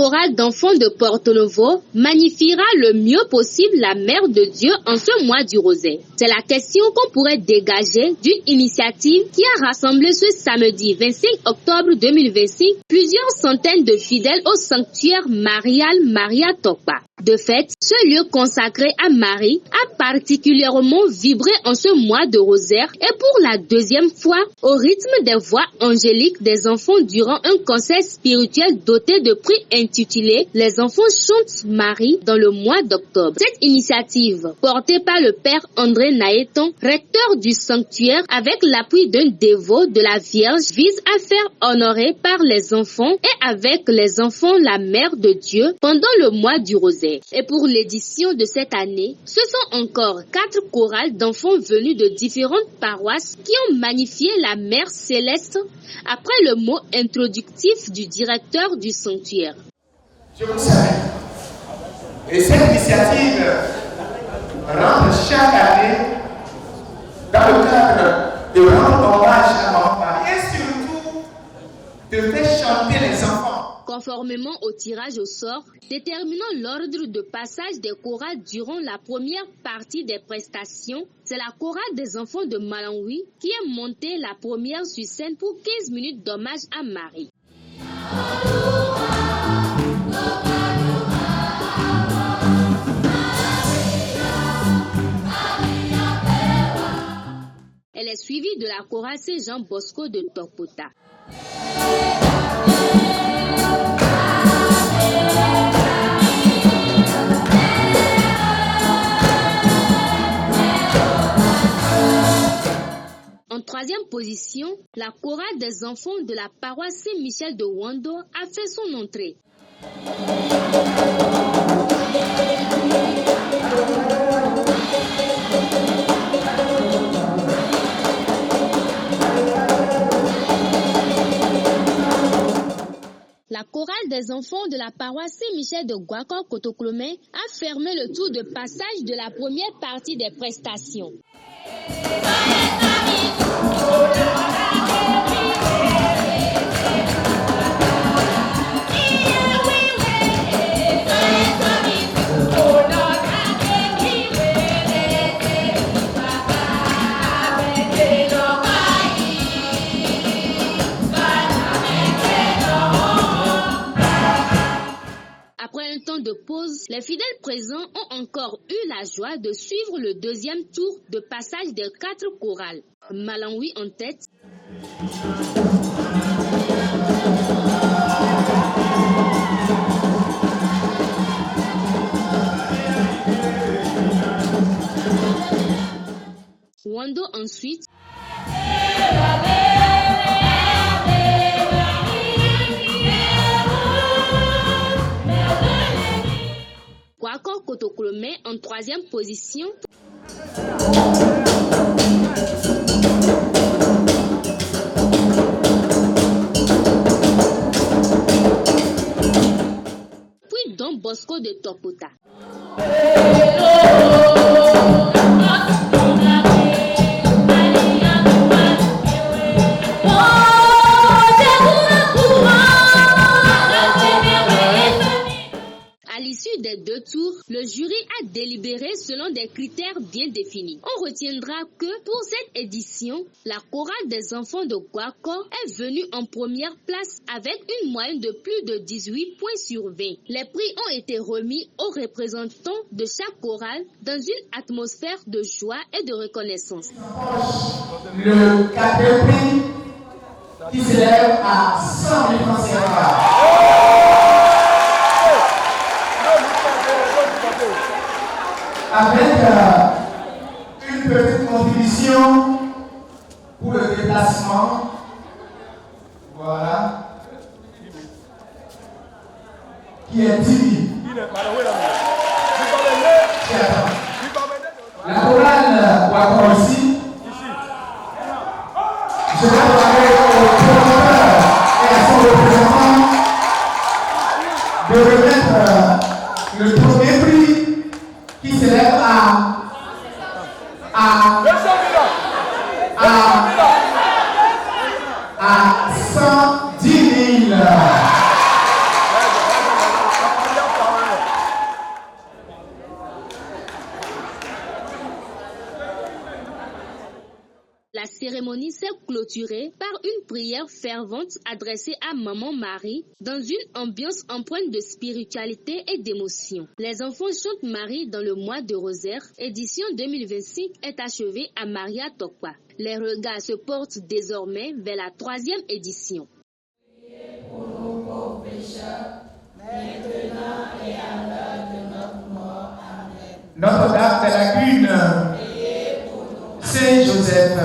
chorale d'enfants de Porto-Novo magnifiera le mieux possible la Mère de Dieu en ce mois du rosaire? C'est la question qu'on pourrait dégager d'une initiative qui a rassemblé ce samedi 25 octobre 2025 plusieurs centaines de fidèles au sanctuaire marial Maria Tokpa. De fait, ce lieu consacré à Marie a particulièrement vibré en ce mois de rosaire et pour la deuxième fois au rythme des voix angéliques des enfants durant un concert spirituel doté de prix intitulé « Les enfants chantent Marie » dans le mois d'octobre. Cette initiative, portée par le père André Naéton, recteur du sanctuaire, avec l'appui d'un dévot de la Vierge, vise à faire honorer par les enfants et avec les enfants la Mère de Dieu pendant le mois du rosaire. Et pour l'édition de cette année, ce sont encore 4 chorales d'enfants venus de différentes paroisses qui ont magnifié la Mère Céleste après le mot introductif du directeur du sanctuaire. Je vous salue. Et cette initiative rentre chaque année dans le cadre de rendre hommage à Maman Marie et surtout de faire chanter les enfants. Conformément au tirage au sort, déterminant l'ordre de passage des chorales durant la première partie des prestations, c'est la chorale des enfants de Malawi qui est montée la première sur scène pour 15 minutes d'hommage à Marie. Elle est suivie de la chorale Saint-Jean Bosco de Tokpota. En troisième position, la chorale des enfants de la paroisse Saint-Michel de Wando a fait son entrée. La chorale des enfants de la paroisse Saint-Michel de Guakor Kotoklomé a fermé le tour de passage de la première partie des prestations. Après un temps de pause, les fidèles présents ont encore eu la joie de suivre le deuxième tour de passage des 4 chorales. Malawi en tête. Wando ensuite. Guakor Kotoklomé en troisième position. Puis Don Bosco de Tokpota. À l'issue des 2 tours, le jury a délibéré selon des critères bien définis. On retiendra que pour cette édition, la chorale des enfants de Guakor est venue en première place avec une moyenne de plus de 18 points sur 20. Les prix ont été remis aux représentants de chaque chorale dans une atmosphère de joie et de reconnaissance. Le quatrième prix qui s'élève à 100 000 francs CFA. Avec une petite contribution pour le déplacement. Voilà. Qui est 10 000. La chorale Guakor ici. Je vais demander au promoteur et à son représentant de remettre le premier prix qui s'élève à 110 000. La cérémonie s'est clôturée par une prière fervente adressée à Maman Marie dans une ambiance empreinte de spiritualité et d'émotion. Les enfants chantent Marie dans le mois de Rosaire, édition 2025 est achevée à Maria Tokwa. Les regards se portent désormais vers la 3e édition. Priez pour nos pauvres pécheurs, maintenant et à l'heure de notre mort. Amen. Notre-Dame de la Lune, Priez pour nous. Saint Joseph,